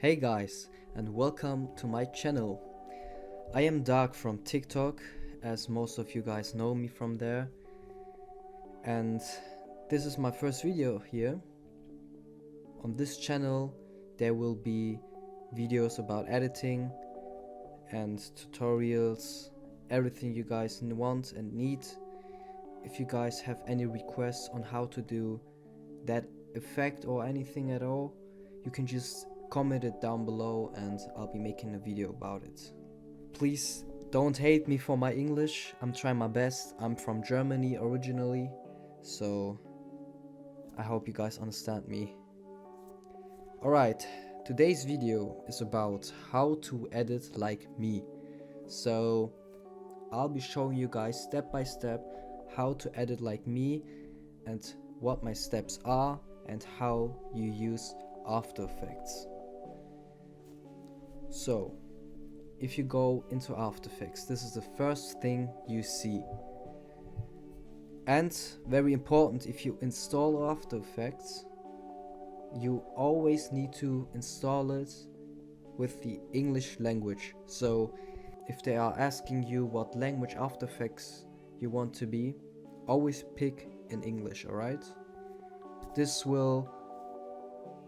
Hey guys, and welcome to my channel. I am Dark from TikTok, as most of you guys know me from there. And this is my first video here. On this channel there will be videos about editing and tutorials, everything you guys want and need. If you guys have any requests on how to do that effect or anything at all, you can just comment it down below and I'll be making a video about it. Please don't hate me for my English. I'm trying my best. I'm from Germany originally, so I hope you guys understand me. Alright, today's video is about how to edit like me. So I'll be showing you guys step by step how to edit like me and what my steps are and how you use After Effects. So if you go into After Effects, this is the first thing you see. And very important, if you install After Effects, you always need to install it with the English language. So if they are asking you what language After Effects you want to be, always pick in English, alright? This will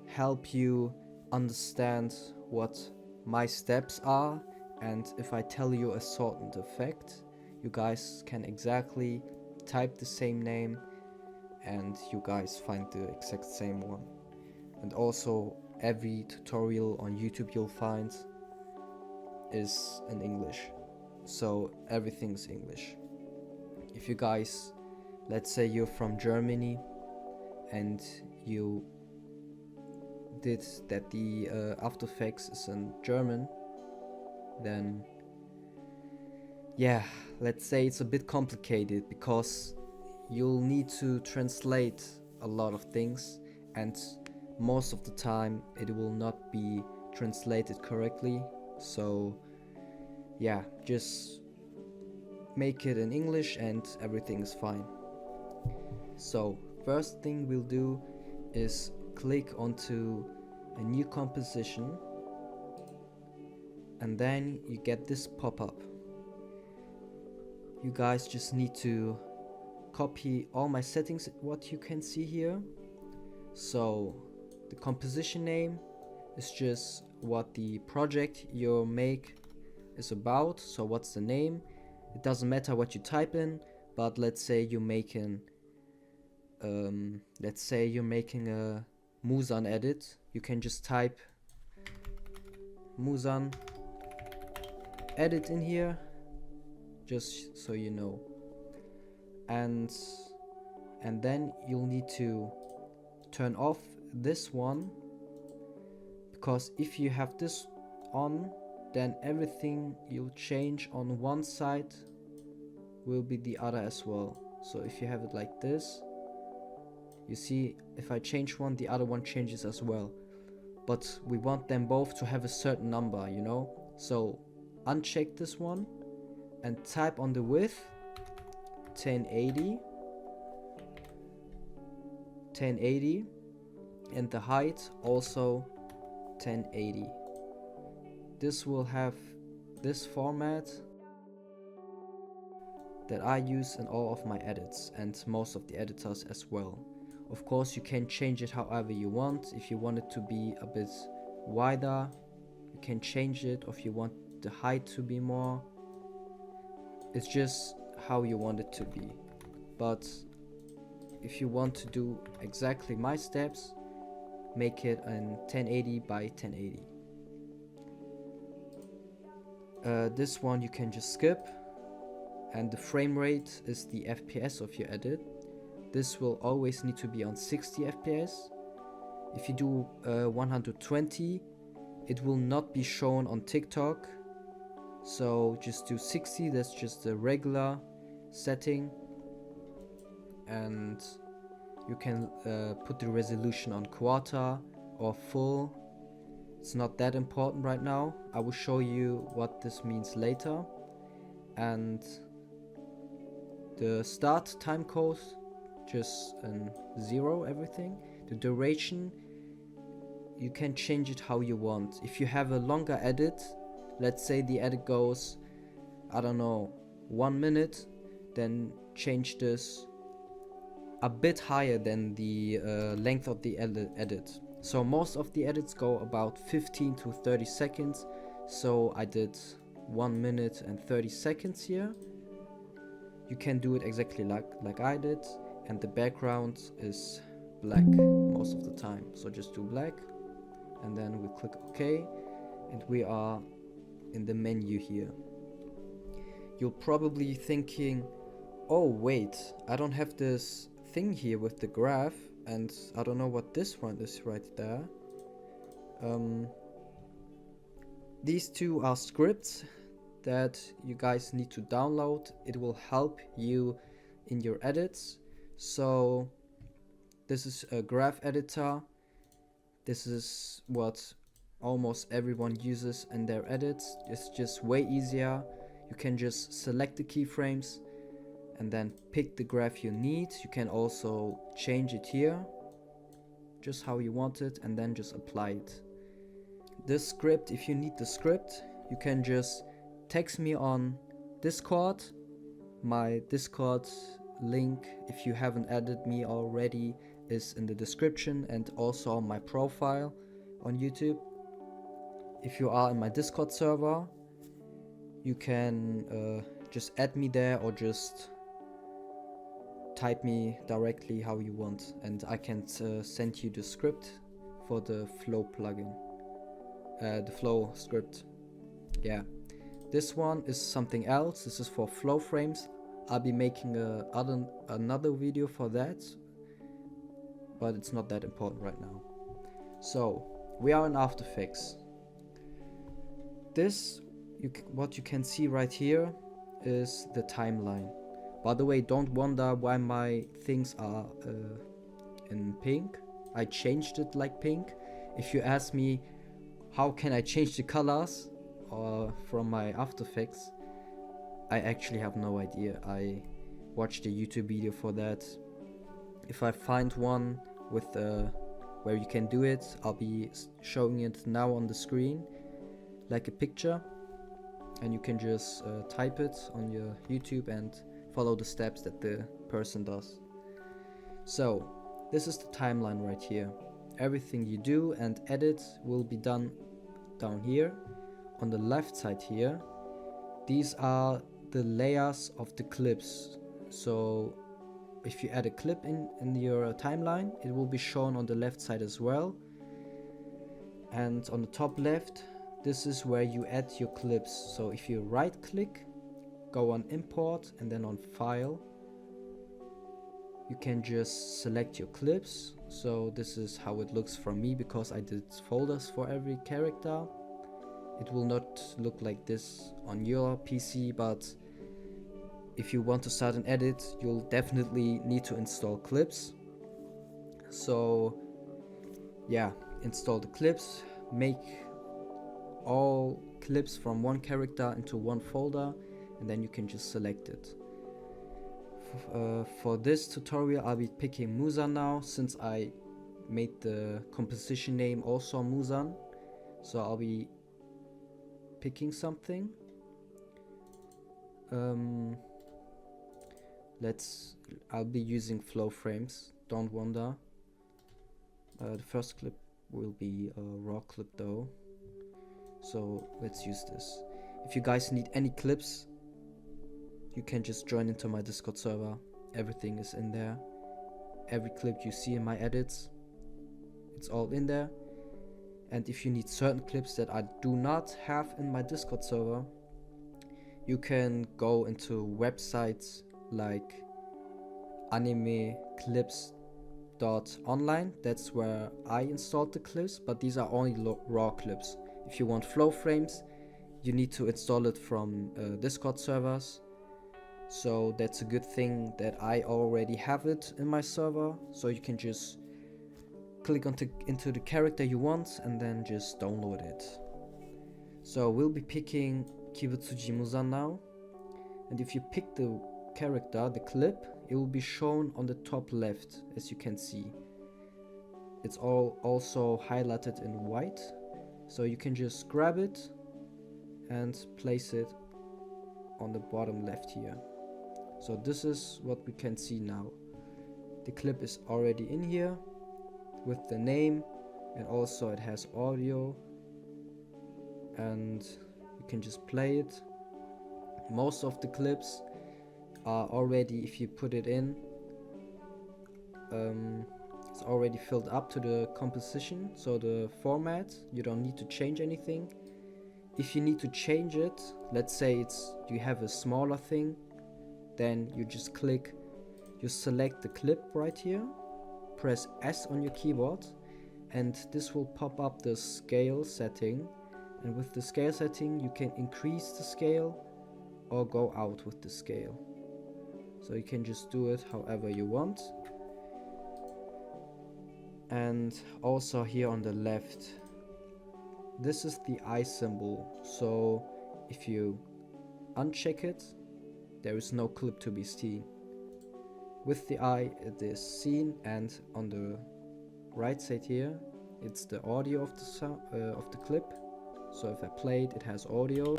help you understand what my steps are, and if I tell you a certain effect, you guys can exactly type the same name and you guys find the exact same one. And also every tutorial on YouTube you'll find is in English, so everything's English. If you guys, let's say you're from Germany and you did that the After Effects is in German, then yeah, let's say it's a bit complicated because you'll need to translate a lot of things, and most of the time it will not be translated correctly. So yeah, just make it in English and everything is fine. So first thing we'll do is click onto a new composition, and then you get this pop-up. You guys just need to copy all my settings, what you can see here. So the composition name is just what the project you make is about, so what's the name. It doesn't matter what you type in, but let's say you're making a Musan edit, you can just type Musan edit in here, just so you know. And then you'll need to turn off this one, because if you have this on, then everything you'll change on one side will be the other as well. So if you have it like this, you see, if I change one, the other one changes as well. But we want them both to have a certain number, you know? So uncheck this one and type on the width 1080, and the height also 1080. This will have this format that I use in all of my edits and most of the editors as well. Of course, you can change it however you want. If you want it to be a bit wider, you can change it. Or if you want the height to be more, it's just how you want it to be. But if you want to do exactly my steps, make it in 1080 by 1080. This one you can just skip, and the frame rate is the FPS of your edit. This will always need to be on 60 FPS. If you do 120, it will not be shown on TikTok. So just do 60, that's just a regular setting. And you can put the resolution on quarter or full. It's not that important right now. I will show you what this means later. And the start time code, just 0 everything. The duration you can change it how you want. If you have a longer edit, let's say the edit goes, I don't know, 1 minute, then change this a bit higher than the length of the edit. So most of the edits go about 15 to 30 seconds. So I did 1 minute and 30 seconds here. You can do it exactly like I did, and the background is black most of the time. So just do black, and then we click OK, and we are in the menu here. You're probably thinking, oh wait, I don't have this thing here with the graph, and I don't know what this one is right there. These two are scripts that you guys need to download. It will help you in your edits. So this is a graph editor. This is what almost everyone uses in their edits. It's just way easier. You can just select the keyframes and then pick the graph you need. You can also change it here, just how you want it, and then just apply it. This script, if you need the script, you can just text me on Discord. My Discord link, if you haven't added me already, is in the description and also on my profile on YouTube. If you are in my Discord server, you can just add me there, or just type me directly how you want, and I can send you the script for the flow plugin, the flow script. Yeah, this one is something else. This is for flow frames. I'll be making another video for that, but it's not that important right now. So we are in After Effects. This, what you can see right here, is the timeline. By the way, don't wonder why my things are in pink. I changed it like pink. If you ask me how can I change the colors from my After Effects, I actually have no idea. I watched a YouTube video for that. If I find one with where you can do it, I'll be showing it now on the screen like a picture, and you can just type it on your YouTube and follow the steps that the person does. So this is the timeline right here. Everything you do and edit will be done down here. On the left side here, these are the layers of the clips. So if you add a clip in your timeline, it will be shown on the left side as well. And on the top left, this is where you add your clips. So if you right click, go on import, and then on file, you can just select your clips. So this is how it looks for me, because I did folders for every character. It will not look like this on your PC, but if you want to start an edit, you'll definitely need to install clips. So yeah, install the clips, make all clips from one character into one folder, and then you can just select it. For this tutorial, I'll be picking Musan now, since I made the composition name also Musan. So I'll be picking something. I'll be using flow frames, don't wonder. The first clip will be a raw clip though, so let's use this. If you guys need any clips, you can just join into my Discord server. Everything is in there. Every clip you see in my edits, it's all in there. And if you need certain clips that I do not have in my Discord server, you can go into websites like animeclips.online. That's where I installed the clips, but these are only raw clips. If you want flow frames, you need to install it from Discord servers. So that's a good thing that I already have it in my server. So you can just click into the character you want and then just download it. So we'll be picking Kibutsuji Musan now. And if you pick the character, the clip, it will be shown on the top left, as you can see. it's all also highlighted in white, so you can just grab it and place it on the bottom left here. So this is what we can see now. The clip is already in here with the name, and also it has audio, and you can just play it. Most of the clips are already, if you put it in, it's already filled up to the composition, so the format, you don't need to change anything. If you need to change it, let's say you have a smaller thing, then you just you select the clip right here, press S on your keyboard, and this will pop up the scale setting, and with the scale setting you can increase the scale or go out with the scale. So you can just do it however you want. And also here on the left, this is the eye symbol, so if you uncheck it, there is no clip to be seen. With the eye it is seen, and on the right side here it's the audio of the clip. So if I play it, it has audio.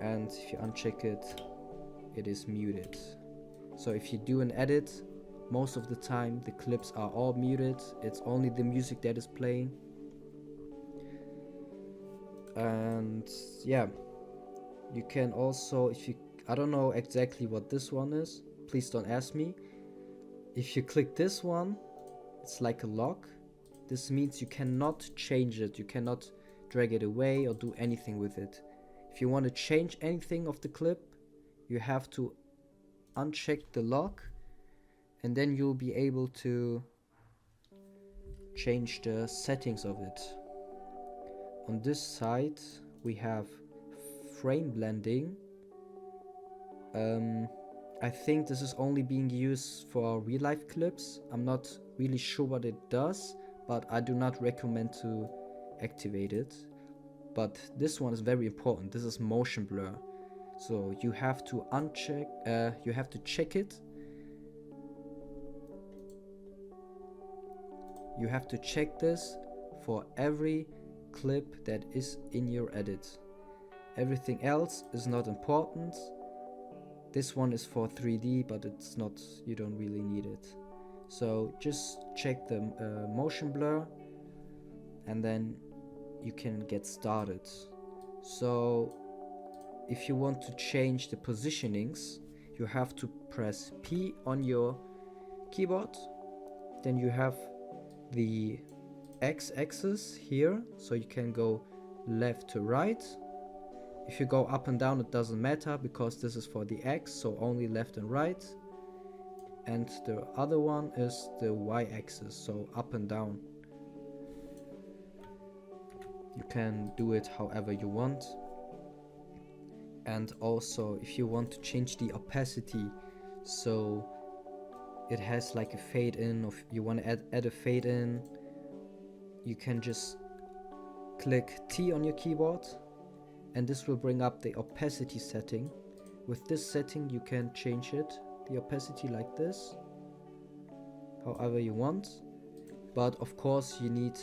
And if you uncheck it, it is muted. So if you do an edit, most of the time the clips are all muted, it's only the music that is playing. And yeah, you can also, I don't know exactly what this one is, please don't ask me. If you click this one, it's like a lock. This means you cannot change it, you cannot drag it away or do anything with it. If you want to change anything of the clip, you have to uncheck the lock, and then you'll be able to change the settings of it. On this side we have frame blending. I think this is only being used for real life clips. I'm not really sure what it does, but I do not recommend to activate it. But this one is very important. This is motion blur. So you have to check it. You have to check this for every clip that is in your edit. Everything else is not important. This one is for 3D, but it's not, you don't really need it. So just check the motion blur, and then you can get started. So if you want to change the positionings, you have to press P on your keyboard. Then you have the x-axis here, so you can go left to right. If you go up and down, it doesn't matter because this is for the x, so only left and right. And the other one is the y-axis, so up and down. You can do it however you want. And also if you want to change the opacity, so it has like a fade in, or if you want to add a fade in, you can just click T on your keyboard, and this will bring up the opacity setting. With this setting you can change it, the opacity, like this, however you want. But of course you need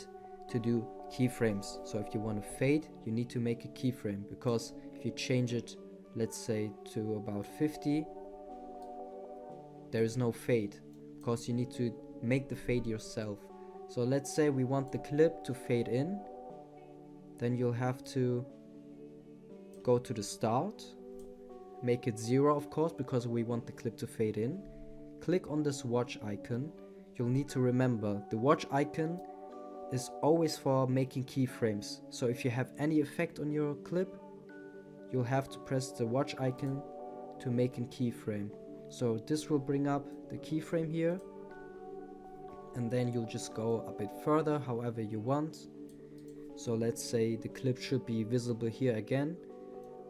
to do keyframes. So if you want to fade, you need to make a keyframe, because if you change it, let's say to about 50, there is no fade, because you need to make the fade yourself. So let's say we want the clip to fade in, then you'll have to go to the start, make it 0 of course, because we want the clip to fade in. Click on this watch icon. You'll need to remember the watch icon is always for making keyframes. So if you have any effect on your clip, you'll have to press the watch icon to make a keyframe. So this will bring up the keyframe here, and then you'll just go a bit further however you want. So let's say the clip should be visible here again.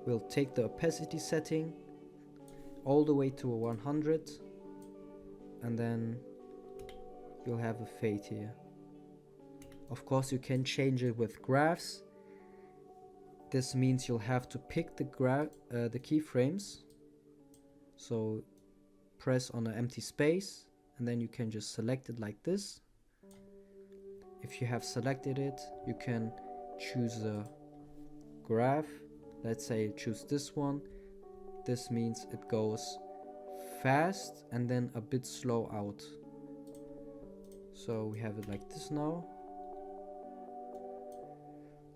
We'll take the opacity setting all the way to 100, and then you'll have a fade here. Of course you can change it with graphs. This means you'll have to pick the keyframes. So press on an empty space, and then you can just select it like this. If you have selected it, you can choose a graph. Let's say choose this one. This means it goes fast and then a bit slow out. So we have it like this now.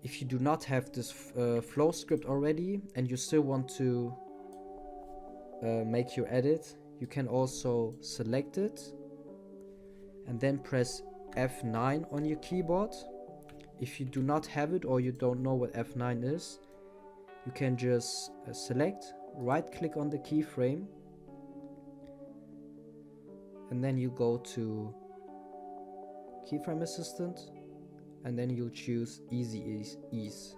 If you do not have this flow script already and you still want to make your edit, you can also select it and then press F9 on your keyboard. If you do not have it or you don't know what F9 is, you can just select, right click on the keyframe, and then you go to keyframe assistant, and then you'll choose easy ease.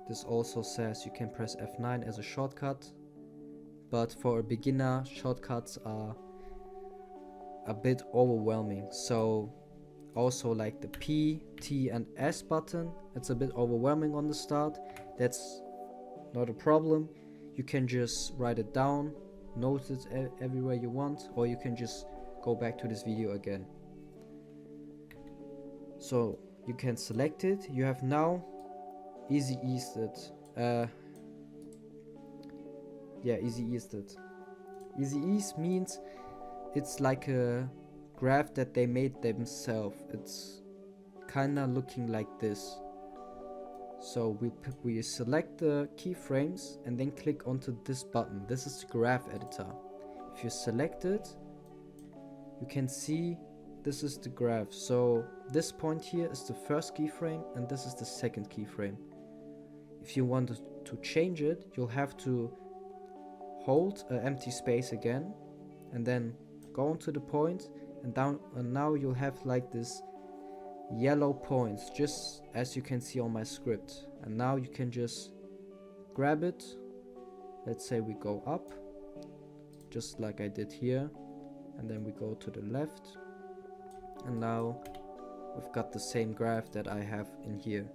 This also says you can press F9 as a shortcut, but for a beginner, shortcuts are a bit overwhelming. So also like the P, T and S button, it's a bit overwhelming on the start. That's not a problem. You can just write it down, note it everywhere you want, or you can just go back to this video again. So you can select it. You have now easy eased it. Easy eased it. Easy ease means it's like a graph that they made themselves. It's kinda looking like this. So we select the keyframes and then click onto this button. This is the graph editor. If you select it, you can see this is the graph. So this point here is the first keyframe and this is the second keyframe. If you want to change it, you'll have to hold an empty space again and then go onto the point and down, and now you'll have like this yellow points, just as you can see on my script. And now you can just grab it. Let's say we go up, just like I did here, and then we go to the left, and now we've got the same graph that I have in here.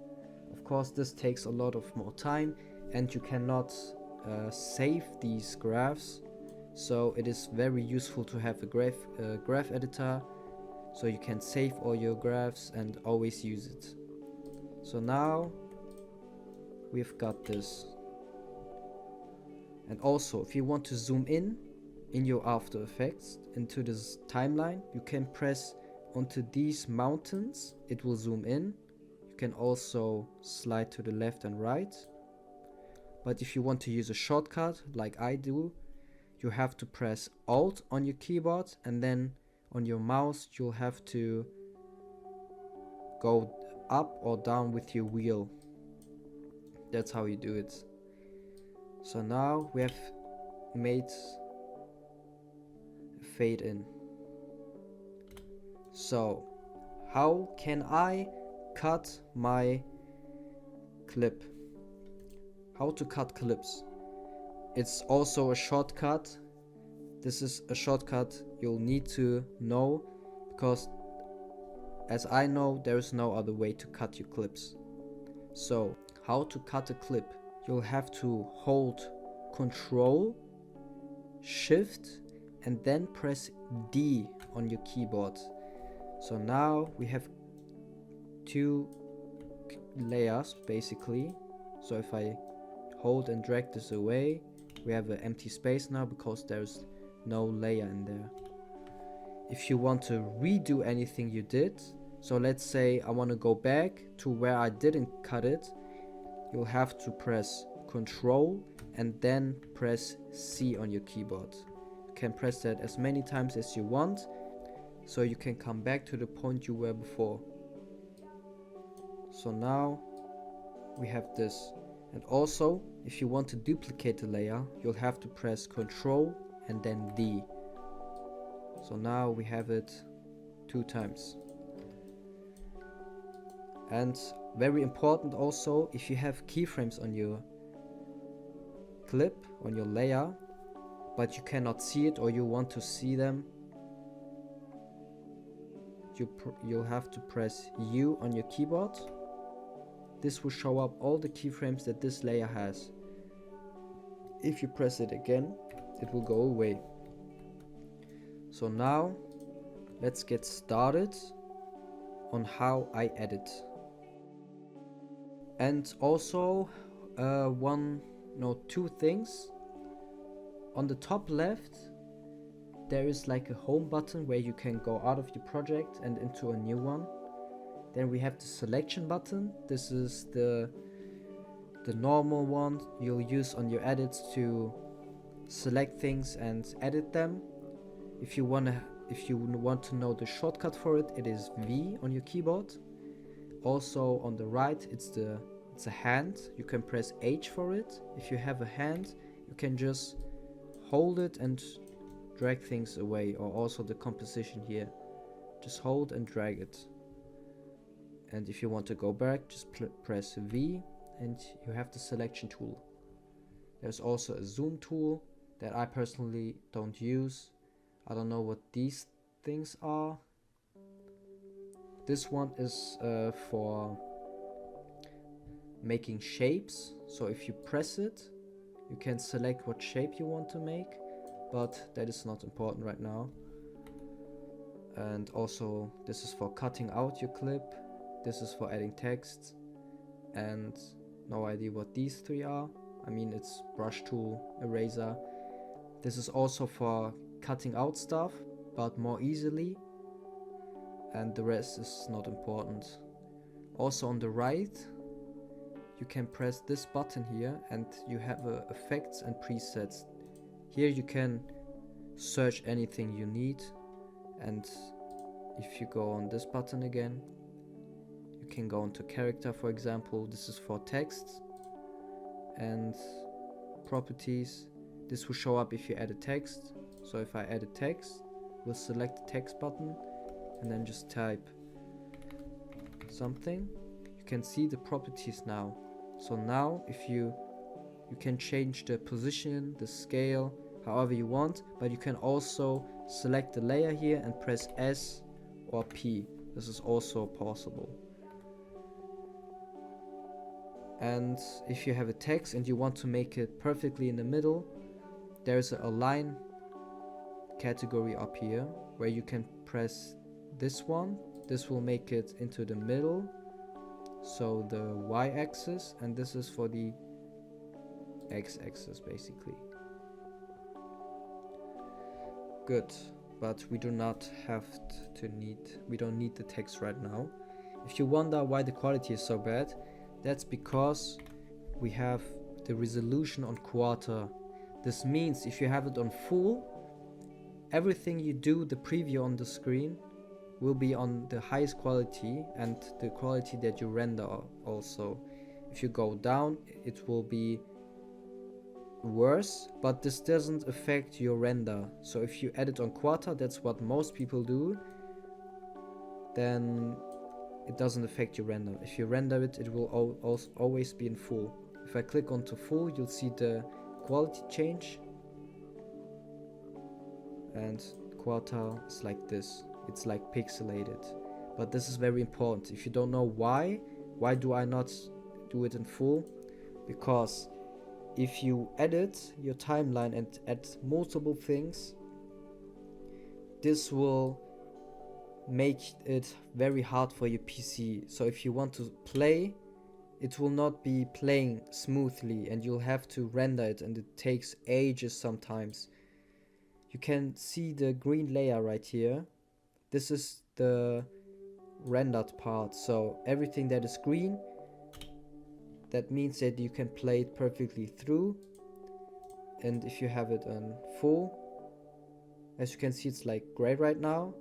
Of course, this takes a lot of more time and you cannot save these graphs, so it is very useful to have a graph editor so you can save all your graphs and always use it. So now we've got this. And also, if you want to zoom in your After Effects into this timeline, you can press onto these mountains, it will zoom in. You can also slide to the left and right. But if you want to use a shortcut like I do, you have to press Alt on your keyboard, and then on your mouse you'll have to go up or down with your wheel. That's how you do it. So now we have made a fade in. So how can I cut my clip? How to cut clips? It's also a shortcut. This is a shortcut you'll need to know, because as I know, there is no other way to cut your clips. So how to cut a clip? You'll have to hold Control, Shift, and then press D on your keyboard. So now we have two layers basically. So if I hold and drag this away, we have an empty space now because there's no layer in there. If you want to redo anything you did, so let's say I want to go back to where I didn't cut it, you'll have to press Control and then press C on your keyboard. You can press that as many times as you want, so you can come back to the point you were before. So now we have this. And also, if you want to duplicate the layer, you'll have to press Control and then D. So now we have it 2 times. And very important also, if you have keyframes on your clip, on your layer, but you cannot see it or you want to see them, you'll have to press U on your keyboard. This will show up all the keyframes that this layer has. If you press it again, it will go away. So now let's get started on how I edit. And also two things. On the top left there is like a home button where you can go out of your project and into a new one. Then we have the selection button. This is the normal one you'll use on your edits to select things and edit them. If you want to know the shortcut for it, it is V on your keyboard. Also on the right it's a hand. You can press H for it. If you have a hand, you can just hold it and drag things away, or also the composition here. Just hold and drag it. And if you want to go back, just press V and you have the selection tool. There's also a zoom tool that I personally don't use. I don't know what these things are. This one is for making shapes. So if you press it, you can select what shape you want to make, but that is not important right now. And also this is for cutting out your clip. This is for adding text, and no idea what these three are. I mean, it's brush tool, eraser. This is also for cutting out stuff, but more easily, and the rest is not important. Also on the right you can press this button here and you have effects and presets. Here you can search anything you need, and if you go on this button again, you can go into character, for example. This is for text, and properties. This will show up if you add a text. So if I add a text, we'll select the text button and then just type something. You can see the properties now. So now if you can change the position, the scale, however you want, but you can also select the layer here and press S or P. This is also possible. And if you have a text and you want to make it perfectly in the middle, there's a align category up here where you can press this one. This will make it into the middle, so the y-axis, and this is for the x-axis basically. Good, but we do not have we don't need the text right now. If you wonder why the quality is so bad, that's because we have the resolution on quarter. This means if you have it on full, everything you do, the preview on the screen, will be on the highest quality, and the quality that you render also. If you go down, it will be worse, but this doesn't affect your render. So if you edit on quarter, that's what most people do, then it doesn't affect your render. If you render it, it will always be in full. If I click onto full, you'll see the quality change, and quarter is like this. It's like pixelated, but this is very important. If you don't know why do I not do it in full? Because if you edit your timeline and add multiple things, this will make it very hard for your PC. So if you want to play, it will not be playing smoothly and you'll have to render it, and it takes ages sometimes. You can see the green layer right here. This is the rendered part, so everything that is green, that means that you can play it perfectly through. And if you have it on full, as you can see, it's like gray right now,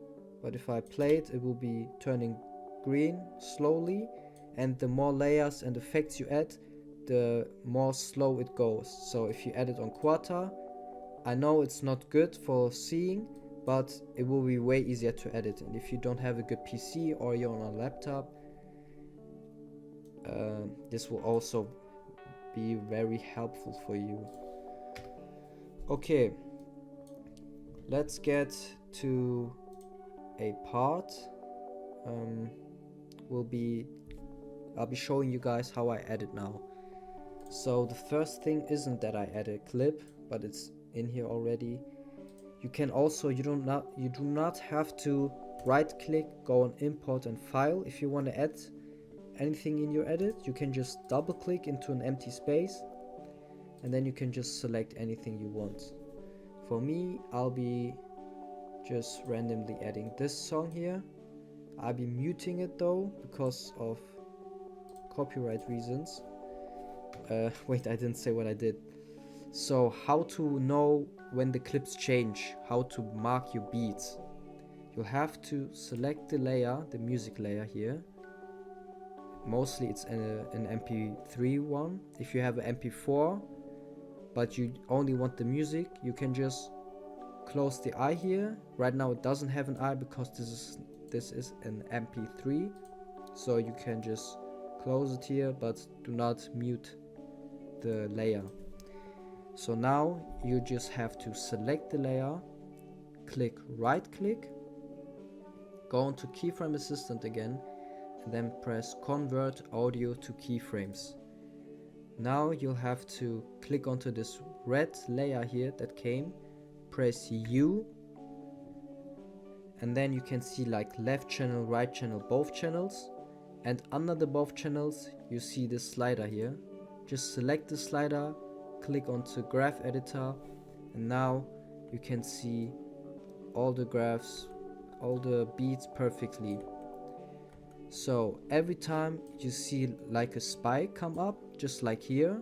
but if I play it, it will be turning green slowly, and the more layers and effects you add, the more slow it goes. So if you add it on quarter, I know it's not good for seeing, but it will be way easier to edit. And if you don't have a good PC or you're on a laptop, this will also be very helpful for you. Okay, let's get to a part. I'll be showing you guys how I edit now. So the first thing isn't that I add a clip, but it's in here already. You can also, you do not have to right click, go on import and file. If you want to add anything in your edit, you can just double click into an empty space and then you can just select anything you want. For me, I'll be just randomly adding this song here. I'll be muting it though because of copyright reasons. Wait, I didn't say what I did. So how to know when the clips change, how to mark your beats. You'll have to select the layer, the music layer here. Mostly it's an MP3 one. If you have an MP4 but you only want the music, you can just close the eye here. Right now it doesn't have an eye because this is an MP3, so you can just close it here, but do not mute the layer. So now you just have to select the layer, click right click, go into keyframe assistant again, and then press convert audio to keyframes. Now you'll have to click onto this red layer here that came, press U, and then you can see like left channel, right channel, both channels, and under the both channels you see this slider here. Just select the slider, click onto graph editor, and now you can see all the graphs, all the beats perfectly. So every time you see like a spike come up, just like here,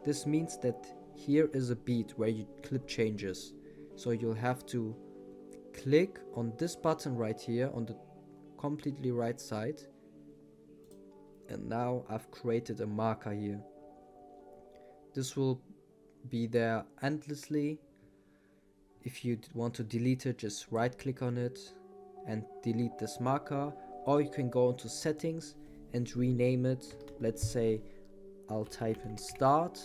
this means that here is a beat where your clip changes. So you'll have to click on this button right here on the completely right side, and now I've created a marker here. This will be there endlessly. If you want to delete it, just right click on it and delete this marker, or you can go into settings and rename it. Let's say I'll type in start,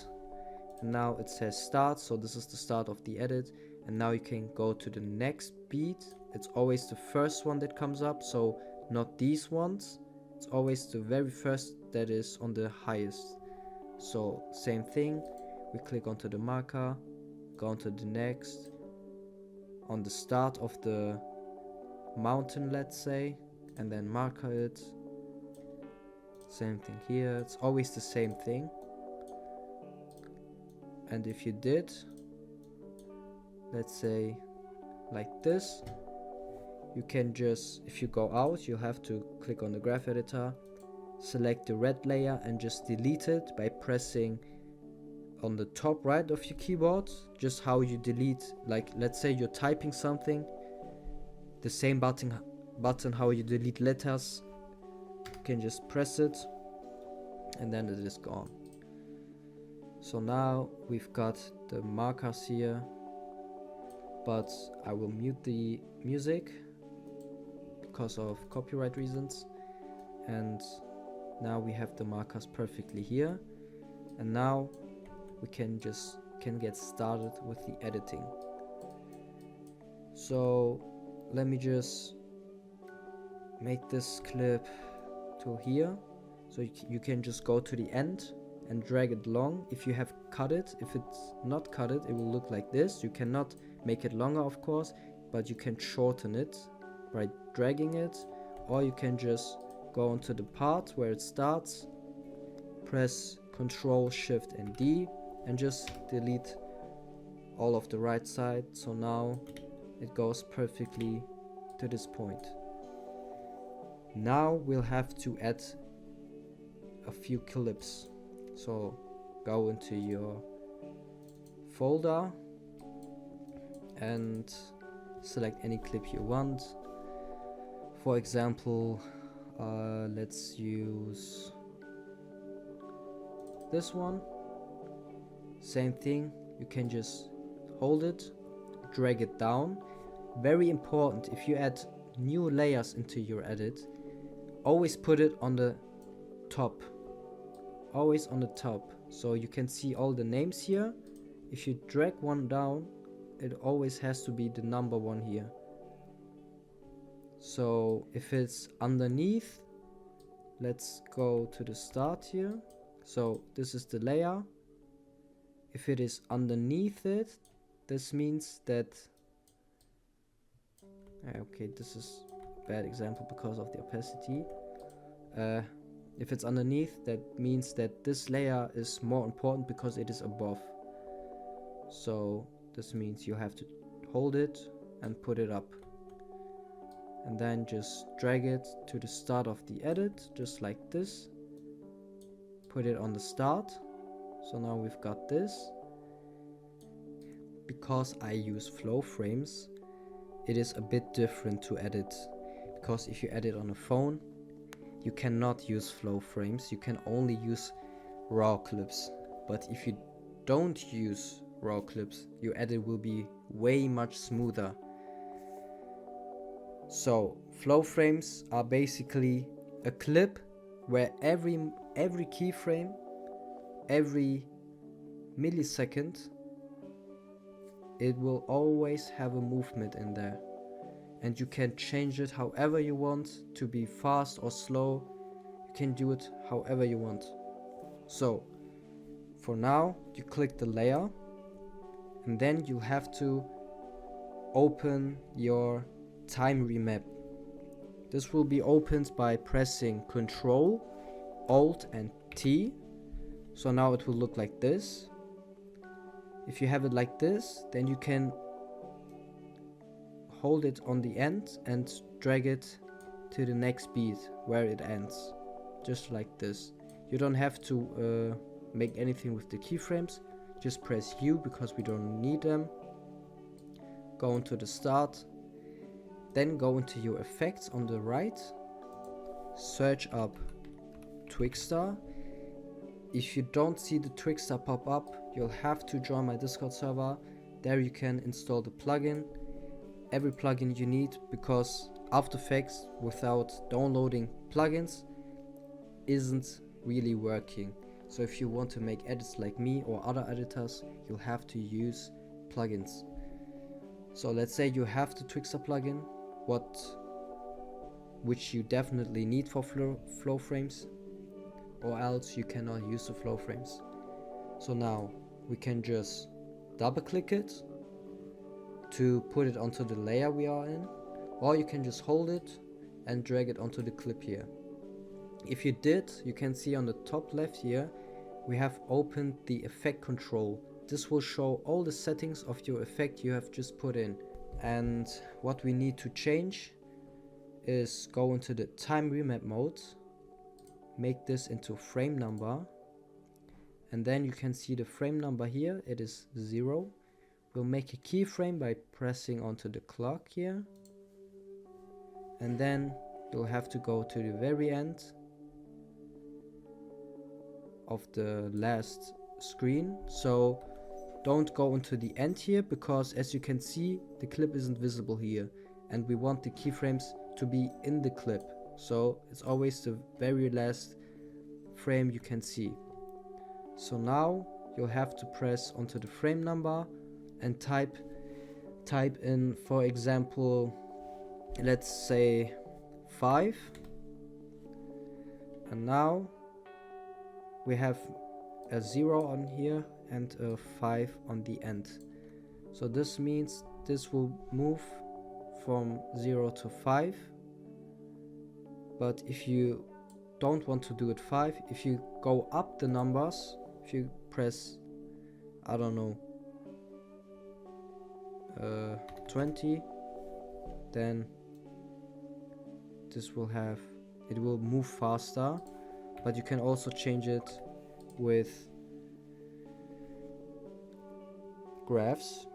and now it says start, so this is the start of the edit. And now you can go to the next beat. It's always the first one that comes up, so not these ones. It's always the very first that is on the highest. So same thing, we click onto the marker, go onto the next, on the start of the mountain, let's say, and then marker it. Same thing here, it's always the same thing. And if you did, let's say like this, you can just, if you go out, you'll have to click on the graph editor, select the red layer and just delete it by pressing on the top right of your keyboard, just how you delete, like let's say you're typing something, the same button how you delete letters, you can just press it and then it is gone. So now we've got the markers here, but I will mute the music because of copyright reasons, and now we have the markers perfectly here, and now we can get started with the editing. So let me just make this clip to here, so you can just go to the end and drag it long if you have cut it. If it's not cut it, it will look like this. You cannot make it longer, of course, but you can shorten it by dragging it, or you can just go onto the part where it starts, press Ctrl Shift and D, and just delete all of the right side. So now it goes perfectly to this point. Now we'll have to add a few clips. So go into your folder and select any clip you want. For example, let's use this one. Same thing, you can just hold it, drag it down. Very important, if you add new layers into your edit, always put it on the top, always on the top, so you can see all the names here. If you drag one down, it always has to be the number one here. So if it's underneath, let's go to the start here. So this is the layer. If it is underneath it, this means that Okay, this is a bad example because of the opacity. If it's underneath, that means that this layer is more important because it is above. So this means you have to hold it and put it up. And then just drag it to the start of the edit, just like this. Put it on the start. So now we've got this. Because I use flow frames, it is a bit different to edit. Because if you edit on a phone, you cannot use flow frames, you can only use raw clips. But if you don't use raw clips, your edit will be way much smoother. So flow frames are basically a clip where every keyframe, every millisecond, it will always have a movement in there. And you can change it however you want, to be fast or slow. You can do it however you want. So for now, you click the layer, and then you have to open your time remap. This will be opened by pressing Ctrl, Alt and T. So now it will look like this. If you have it like this, then you can hold it on the end and drag it to the next beat where it ends, just like this. You don't have to make anything with the keyframes, just press U because we don't need them. Go into the start, then go into your effects on the right, search up Twixor. If you don't see the Twixor pop up, you'll have to join my Discord server. There you can install the plugin, every plugin you need, because After Effects without downloading plugins isn't really working. So if you want to make edits like me or other editors, you'll have to use plugins. So let's say you have the Twixor plugin, which you definitely need for flow frames, or else you cannot use the flow frames. So now we can just double click it to put it onto the layer we are in, or you can just hold it and drag it onto the clip here. If you did, you can see on the top left here, we have opened the effect control. This will show all the settings of your effect you have just put in. And what we need to change is go into the time remap mode, make this into frame number, and then you can see the frame number here, it is 0. We'll make a keyframe by pressing onto the clock here, and then you'll have to go to the very end of the last screen. So don't go into the end here, because as you can see, the clip isn't visible here, and we want the keyframes to be in the clip, so it's always the very last frame you can see. So now you'll have to press onto the frame number and type in, for example, let's say 5, and now we have a 0 on here and a 5 on the end. So this means this will move from 0 to 5. But if you don't want to do it 5, if you go up the numbers, if you press, I don't know, 20, then this will have, it will move faster. But you can also change it with graphs.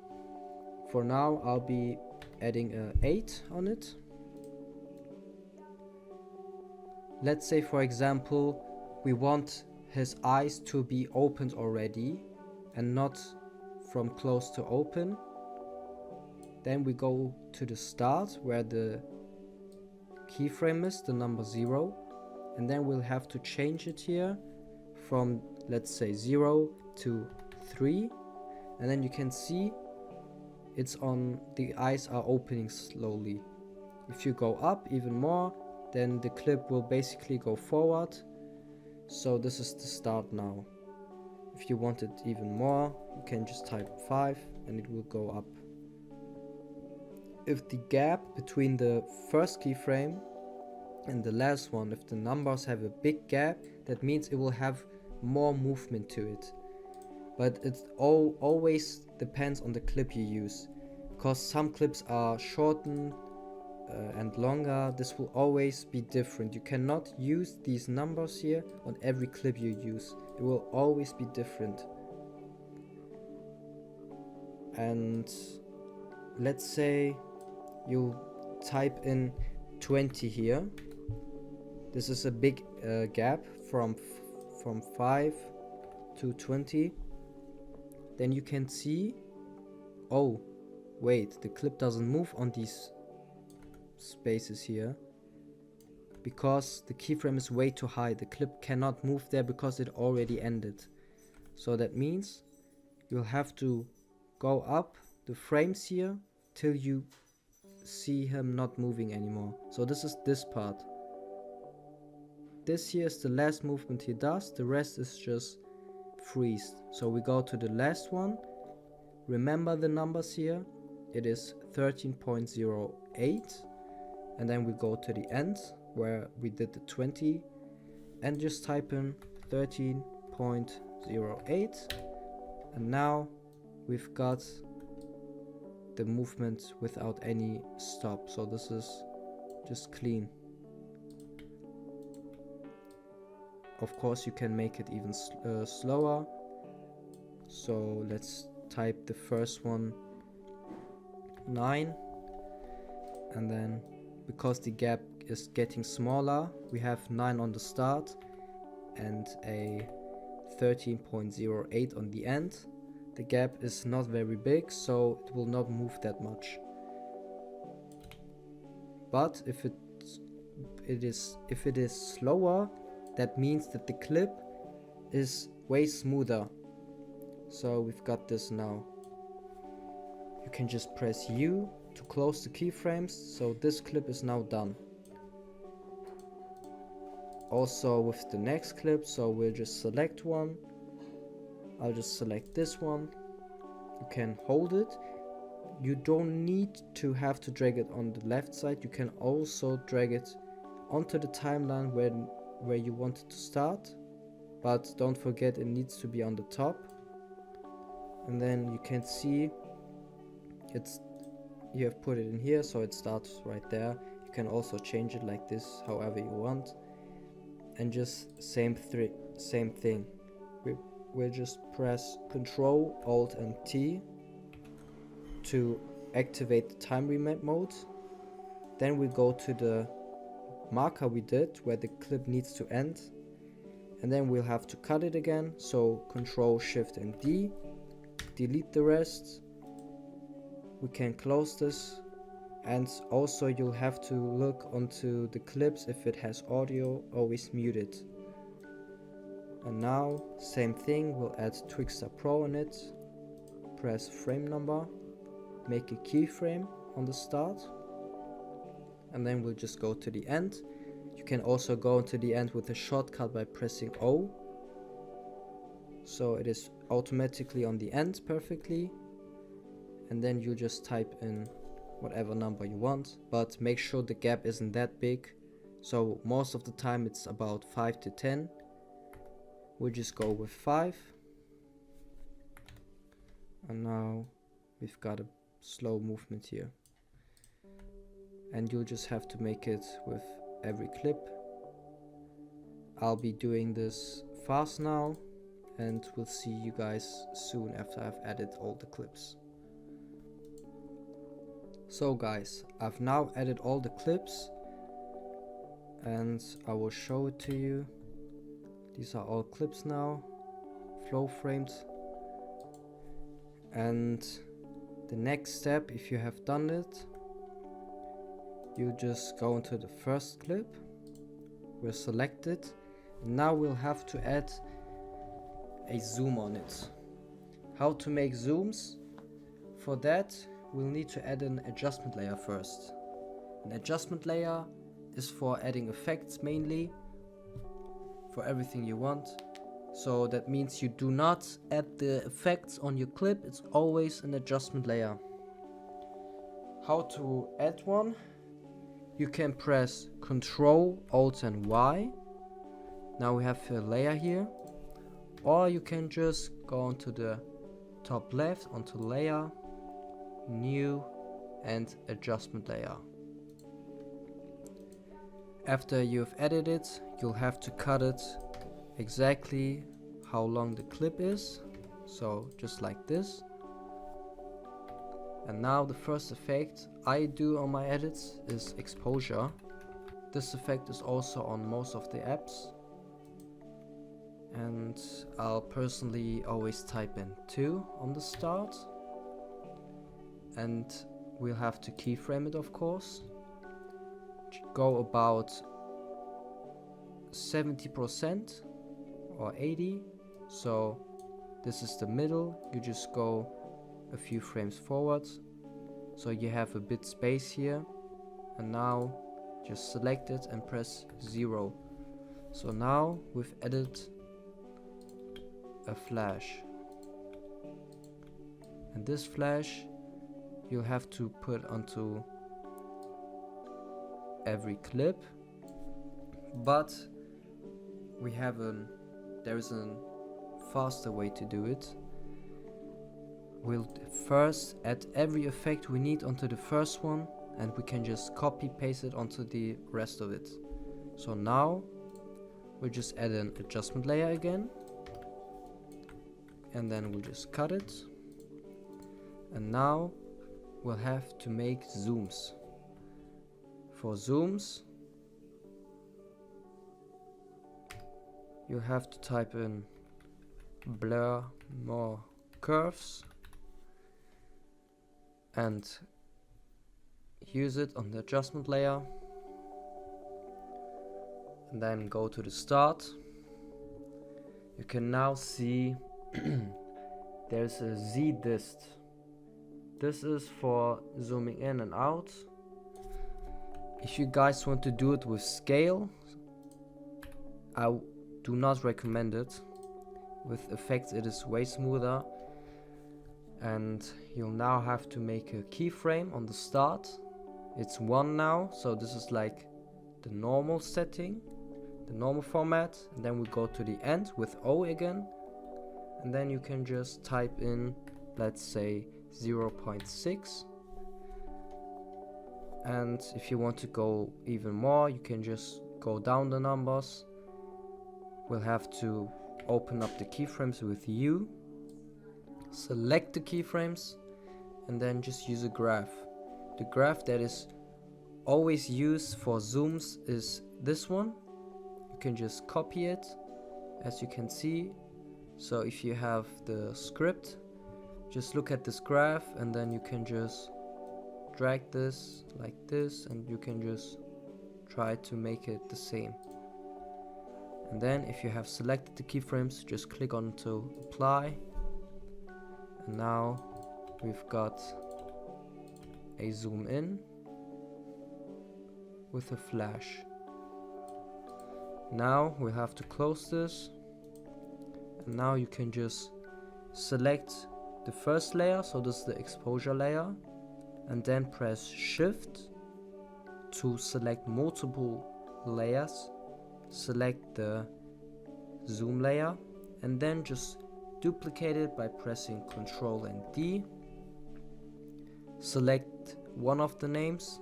For now I'll be adding a 8 on it. Let's say, for example, we want his eyes to be opened already and not from close to open. Then we go to the start where the keyframe is, the number 0, and then we'll have to change it here from, let's say, 0 to 3, and then you can see it's on, the eyes are opening slowly. If you go up even more, then the clip will basically go forward. So this is the start now. If you want it even more, you can just type 5 and it will go up. if the gap between the first keyframe and the last one, if the numbers have a big gap, that means it will have more movement to it. But it always depends on the clip you use, because some clips are shortened and longer. This will always be different. You cannot use these numbers here on every clip you use. It will always be different. And let's say you type in 20 here. This is a big gap from 5 to 20. Then you can see, oh wait, the clip doesn't move on these spaces here because the keyframe is way too high. The clip cannot move there because it already ended. So that means you'll have to go up the frames here till you see him not moving anymore. So this is this part. This here is the last movement he does. The rest is just freeze. So we go to the last one. Remember the numbers here. It is 13.08. And then we go to the end where we did the 20 and just type in 13.08. And now we've got the movement without any stop. So this is just clean. Of course you can make it even slower. So let's type the first one 9, and then because the gap is getting smaller, we have 9 on the start and a 13.08 on the end. The gap is not very big, so it will not move that much. But if it is slower, that means that the clip is way smoother. So we've got this now. You can just press U to close the keyframes. So this clip is now done. Also with the next clip, so we'll just select one. I'll just select this one. You can hold it. You don't need to have to drag it on the left side. You can also drag it onto the timeline where you want it to start. But don't forget, it needs to be on the top. And then you can see you have put it in here, so it starts right there. You can also change it like this, however you want. And just same thing. We'll just press Ctrl, Alt and T to activate the time remap mode. Then we go to the marker we did where the clip needs to end. And then we'll have to cut it again. So Ctrl, Shift and D. Delete the rest. We can close this. And also you'll have to look onto the clips if it has audio, always mute it. And now, same thing, we'll add Twixor Pro on it. Press frame number, make a keyframe on the start. And then we'll just go to the end. You can also go to the end with a shortcut by pressing O. So it is automatically on the end perfectly. And then you just type in whatever number you want, but make sure the gap isn't that big. So most of the time it's about 5 to 10. We'll just go with 5. And now we've got a slow movement here. And you'll just have to make it with every clip. I'll be doing this fast now, and we'll see you guys soon after I've added all the clips. So guys, I've now added all the clips and I will show it to you. These are all clips now, flow framed. And the next step, if you have done it, you just go into the first clip, we'll select it. Now we'll have to add a zoom on it. How to make zooms? For that, we'll need to add an adjustment layer first. An adjustment layer is for adding effects mainly, for everything you want. So that means you do not add the effects on your clip, it's always an adjustment layer. how to add one. You can press Ctrl, Alt and Y. Now we have a layer here. Or you can just go onto the top left, onto layer, new and adjustment layer. After you've added it, you'll have to cut it exactly how long the clip is. So just like this. And now the first effect I do on my edits is exposure. This effect is also on most of the apps. And I'll personally always type in 2 on the start. And we'll have to keyframe it, of course. Go about 70% or 80. So this is the middle. You just go a few frames forward, so you have a bit space here. And now just select it and press 0. So now we've added a flash, and this flash you'll have to put onto every clip, but there is a faster way to do it. We'll first add every effect we need onto the first one, and we can just copy paste it onto the rest of it. So now we'll just add an adjustment layer again, and then we'll just cut it. And now we'll have to make zooms. For zooms, you have to type in blur more curves and use it on the adjustment layer, and then go to the start. You can now see there's a Z dist. This is for zooming in and out. If you guys want to do it with scale, I do not recommend it. With effects it is way smoother. And you'll now have to make a keyframe on the start. It's 1 now, so this is like the normal setting, the normal format. And then we go to the end with O again, and then you can just type in, let's say 0.6. And if you want to go even more, you can just go down the numbers. We'll have to open up the keyframes with U, select the keyframes, and then just use a graph. The graph that is always used for zooms is this one. You can just copy it, as you can see. So if you have the script, just look at this graph, and then you can just drag this like this, and you can just try to make it the same. And then if you have selected the keyframes, just click on to apply. And now we've got a zoom in with a flash. Now we have to close this, and now you can just select the first layer, so this is the exposure layer, and then press Shift to select multiple layers. Select the zoom layer, and then just duplicate it by pressing Ctrl and D. Select one of the names,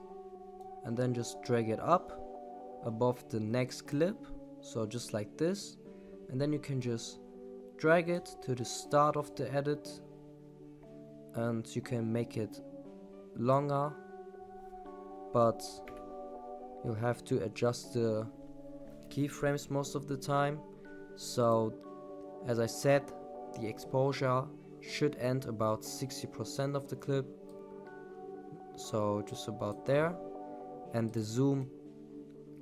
and then just drag it up above the next clip, so just like this. And then you can just drag it to the start of the edit, and you can make it longer, but you'll have to adjust the keyframes most of the time. So as I said, the exposure should end about 60% of the clip, so just about there. And the zoom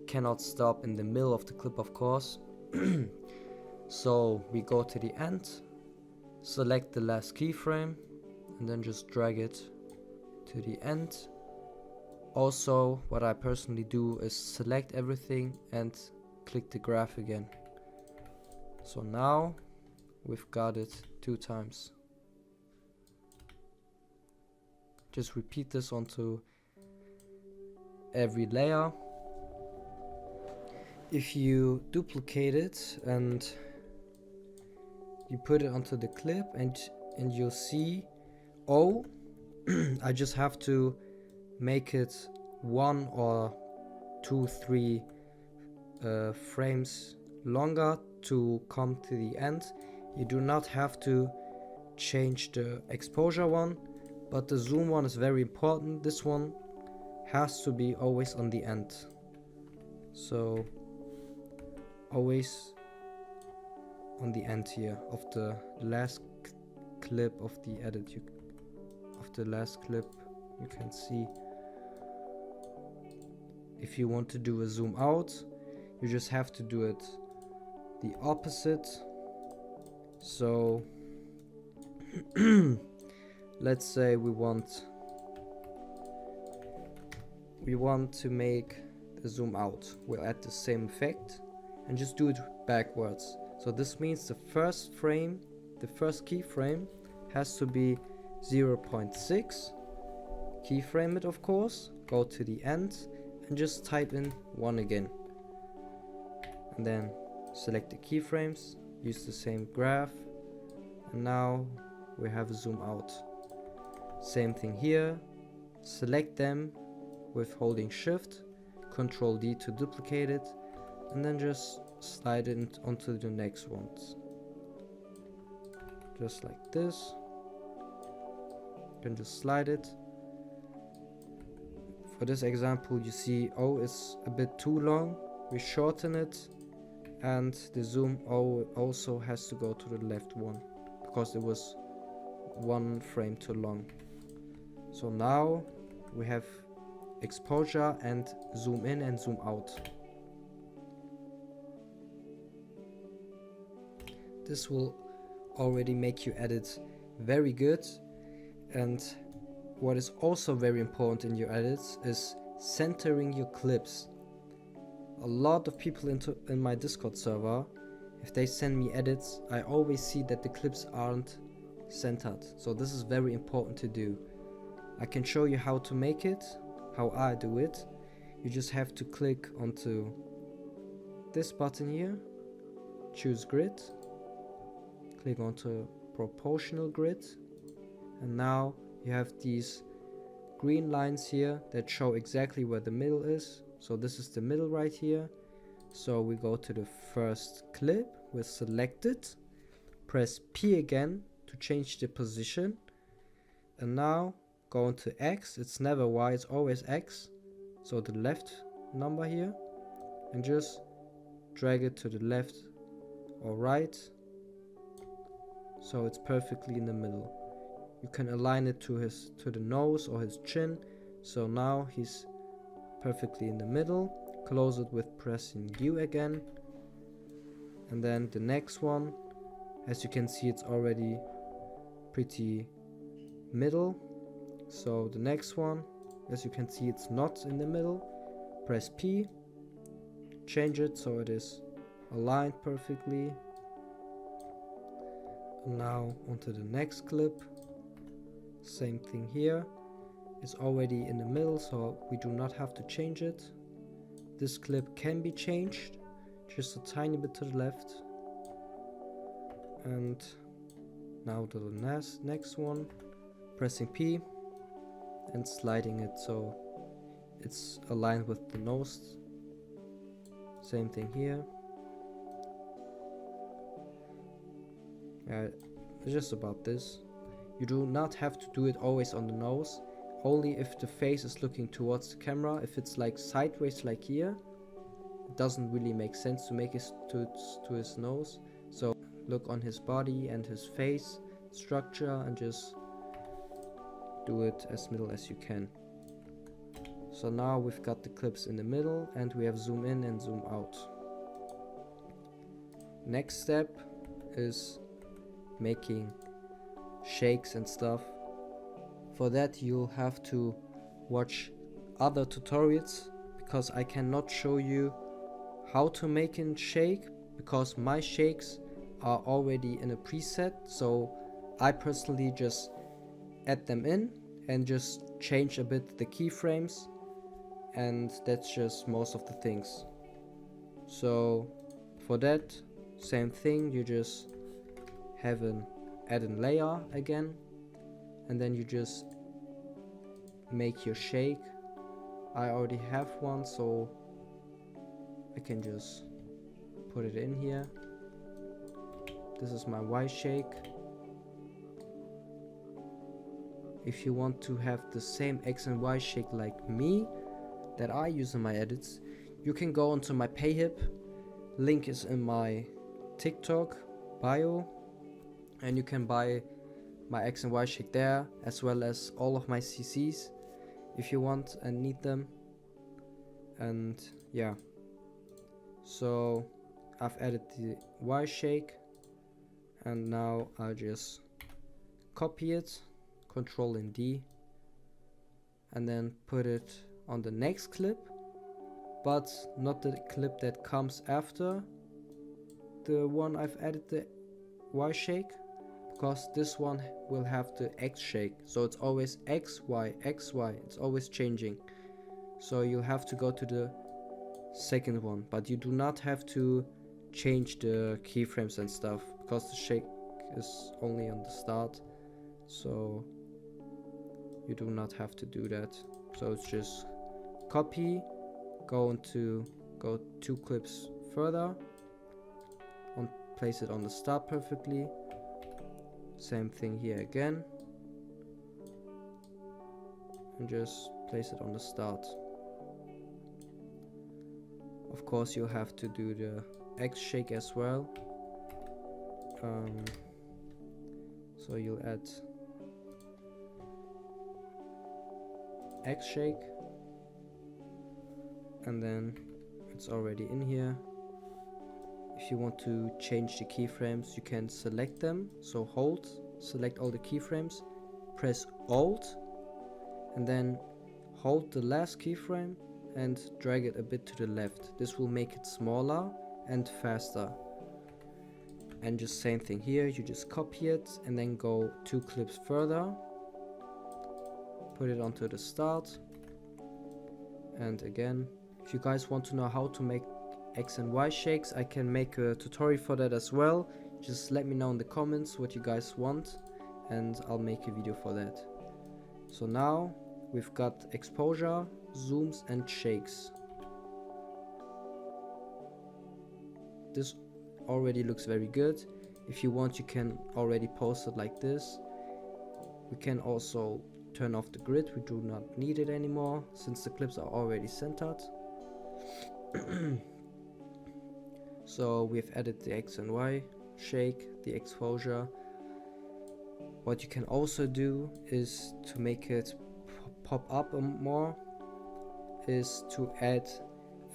cannot stop in the middle of the clip, of course. So we go to the end, select the last keyframe, and then just drag it to the end. Also, what I personally do is select everything and click the graph again. So now we've got it 2 times. Just repeat this onto every layer. If you duplicate it and you put it onto the clip and you'll see, oh, I just have to make it 1 or 2, 3 frames longer to come to the end. You do not have to change the exposure one, but the zoom one is very important. This one has to be always on the end, so always on the end here of the last clip of the edit. Of the last clip, you can see. If you want to do a zoom out, you just have to do it the opposite. So let's say we want to make the zoom out. We'll add the same effect and just do it backwards. So this means the first frame, the first keyframe has to be 0.6. Keyframe it, of course, go to the end and just type in 1 again. And then select the keyframes, use the same graph, and now we have a zoom out. Same thing here, select them with holding shift, Ctrl D to duplicate it, and then just slide it onto the next ones. Just like this. You can just slide it. For this example, you see, oh, it's a bit too long. We shorten it, and the zoom also has to go to the left one because it was 1 frame too long. So now we have exposure and zoom in and zoom out. This will already make your edit very good. And what is also very important in your edits is centering your clips. A lot of people in my Discord server, if they send me edits, I always see that the clips aren't centered. So this is very important to do. I can show you how to make it, how I do it. You just have to click onto this button here, choose grid, click onto proportional grid, and now you have these green lines here that show exactly where the middle is. So this is the middle right here. So we go to the first clip, we select it, press P again to change the position, and now go into X. It's never Y, it's always X, so the left number here, and just drag it to the left or right so it's perfectly in the middle. You can align it to the nose or his chin. So now he's perfectly in the middle. Close it with pressing U again. And then the next one, as you can see, it's already pretty middle. So the next one, as you can see, it's not in the middle. Press P, change it so it is aligned perfectly. And now onto the next clip. Same thing here. It's already in the middle, so we do not have to change it. This clip can be changed just a tiny bit to the left. And now to the next one, pressing P and sliding it so it's aligned with the nose. Same thing here. It's just about this. You do not have to do it always on the nose, only if the face is looking towards the camera. If it's like sideways like here, it doesn't really make sense to make it to his nose. So look on his body and his face structure and just do it as middle as you can. So now we've got the clips in the middle and we have zoom in and zoom out. Next step is making shakes and stuff. For that you'll have to watch other tutorials, because I cannot show you how to make a shake because my shakes are already in a preset. So I personally just add them in and just change a bit the keyframes and that's just most of the things. So for that, same thing, you just have an add a layer again, and then you just make your shake. I already have one, so I can just put it in here. This is my Y shake. If you want to have the same X and Y shake like me that I use in my edits, you can go onto my Payhip. Link is in my TikTok bio, and you can buy my X and Y shake there, as well as all of my CCs if you want and need them. And yeah, so I've added the Y shake, and now I'll just copy it, Control and D, and then put it on the next clip, but not the clip that comes after the one I've added the Y shake, because this one will have the X shake, so it's always X, Y, X, Y, it's always changing. So you have to go to the second one, but you do not have to change the keyframes and stuff, because the shake is only on the start, so you do not have to do that. So it's just copy, go 2 clips further, place it on the start perfectly. Same thing here again, and just place it on the start. Of course you have to do the X shake as well. So you'll add X shake, and then it's already in here. If you want to change the keyframes, you can select them. So hold, select all the keyframes, press Alt, and then hold the last keyframe and drag it a bit to the left. This will make it smaller and faster. And just same thing here, you just copy it and then go 2 clips further, put it onto the start. And again, if you guys want to know how to make X and Y shakes, I can make a tutorial for that as well. Just let me know in the comments what you guys want, and I'll make a video for that. So now we've got exposure, zooms and shakes. This already looks very good. If you want, you can already post it like this. We can also turn off the grid, we do not need it anymore since the clips are already centered. So we've added the X and Y shake, the exposure. What you can also do is to make it pop up more, is to add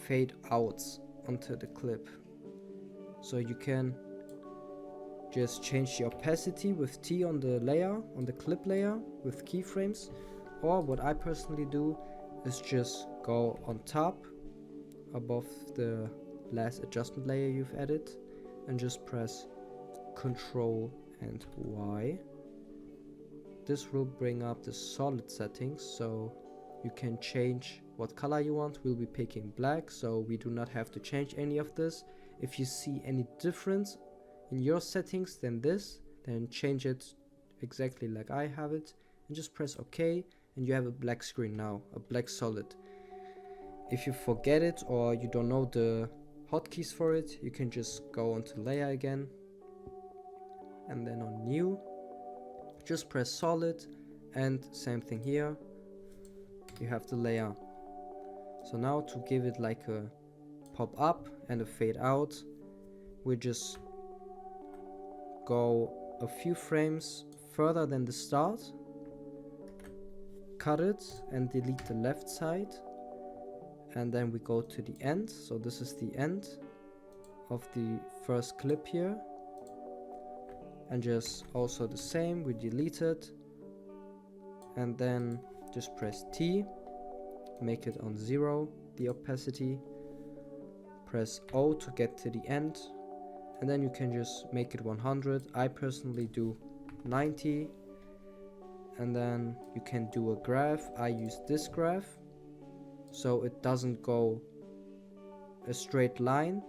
fade outs onto the clip. So you can just change the opacity with T on the layer, on the clip layer with keyframes, or what I personally do is just go on top above the last adjustment layer you've added and just press Control and Y. This will bring up the solid settings, so you can change what color you want. We'll be picking black, so we do not have to change any of this. If you see any difference in your settings than this, then change it exactly like I have it and just press OK, and you have a black screen now, a black solid. If you forget it or you don't know the hotkeys for it, you can just go onto layer again, and then on new just press solid, and same thing here, you have the layer. So now to give it like a pop up and a fade out, we just go a few frames further than the start, cut it and delete the left side, and then we go to the end. So this is the end of the first clip here, and just also the same, we delete it, and then just press T, make it on 0 the opacity, press O to get to the end, and then you can just make it 100. I personally do 90, and then you can do a graph. I use this graph, so it doesn't go a straight line,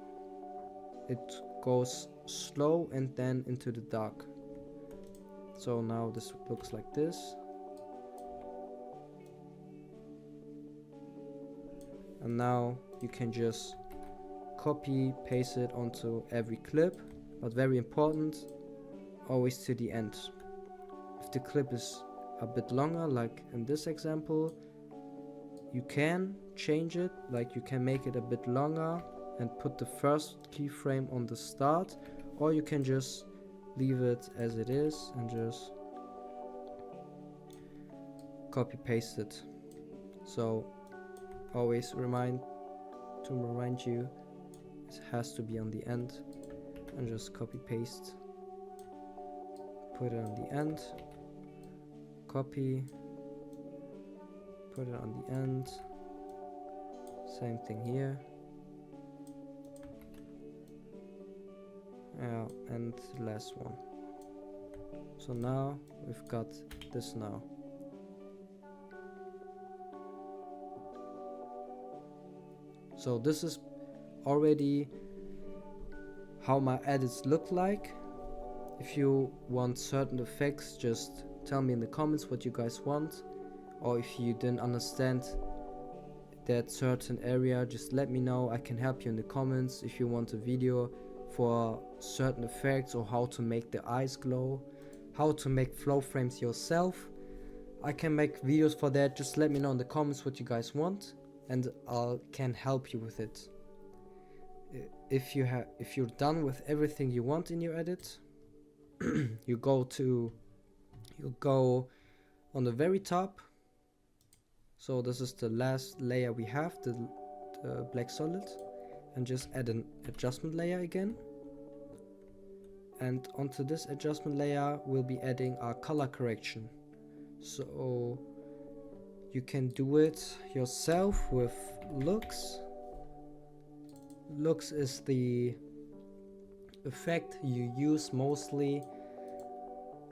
it goes slow and then into the dark. So now this looks like this, and now you can just copy paste it onto every clip, but very important, always to the end. If the clip is a bit longer, like in this example, you can change it, like you can make it a bit longer and put the first keyframe on the start, or you can just leave it as it is and just copy paste it. So always remind you it has to be on the end, and just copy paste, put it on the end, copy, put it on the end, same thing here. Yeah, and the last one. So now we've got this now. So this is already how my edits look like. If you want certain effects, just tell me in the comments what you guys want, or if you didn't understand that certain area, just let me know. I can help you in the comments. If you want a video for certain effects, or how to make the eyes glow, how to make flow frames yourself, I can make videos for that. Just let me know in the comments what you guys want, and I can help you with it. If you're done with everything you want in your edit, you go on the very top. So this is the last layer we have, the black solid, and just add an adjustment layer again. And onto this adjustment layer we'll be adding our color correction. So you can do it yourself with Lux. Lux is the effect you use mostly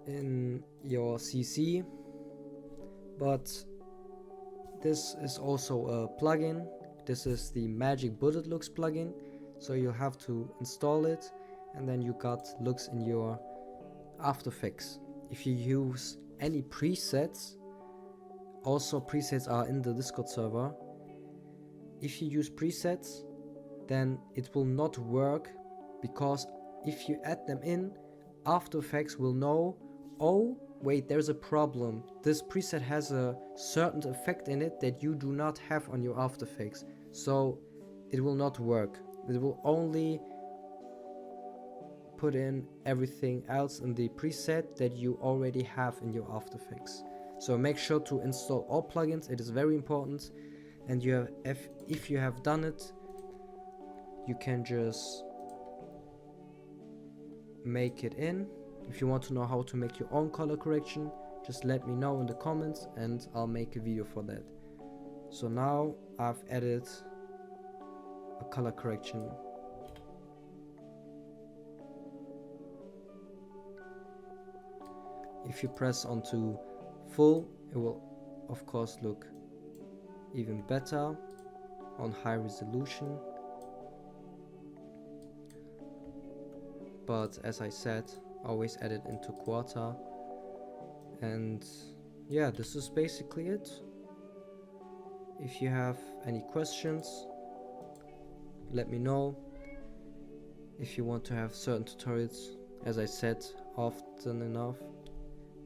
in your CC, but this is also a plugin. This is the Magic Bullet Lux plugin, so you have to install it, and then you got Lux in your After Effects. If you use any presets, also presets are in the Discord server. If you use presets, then it will not work, because if you add them in, After Effects will know, oh wait, there's a problem, this preset has a certain effect in it that you do not have on your After Effects, so it will not work. It will only put in everything else in the preset that you already have in your After Effects. So make sure to install all plugins, it is very important. And if you have done it, you can just make it in. If you want to know how to make your own color correction, just let me know in the comments and I'll make a video for that. So now I've added a color correction. If you press onto full, it will of course look even better on high resolution. But as I said, always add it into quarter. And yeah, this is basically it. If you have any questions, let me know. If you want to have certain tutorials, as I said often enough,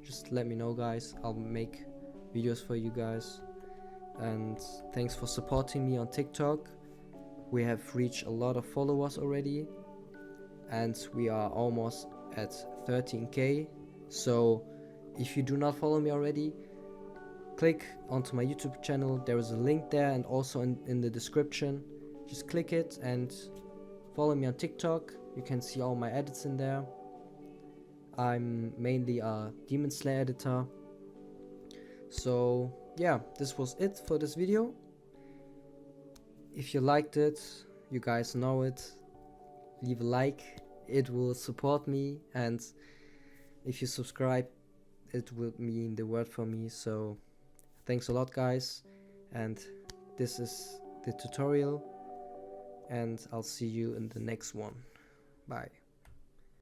just let me know, guys. I'll make videos for you guys. And thanks for supporting me on TikTok. We have reached a lot of followers already, and we are almost at 13k. So if you do not follow me already, click onto my YouTube channel. There is a link there, and also in the description. Just click it and follow me on TikTok. You can see all my edits in there. I'm mainly a Demon Slayer editor. So yeah, this was it for this video. If you liked it, you guys know it, leave a like, it will support me, and if you subscribe, it will mean the world for me. So thanks a lot, guys, and this is the tutorial, and I'll see you in the next one. Bye.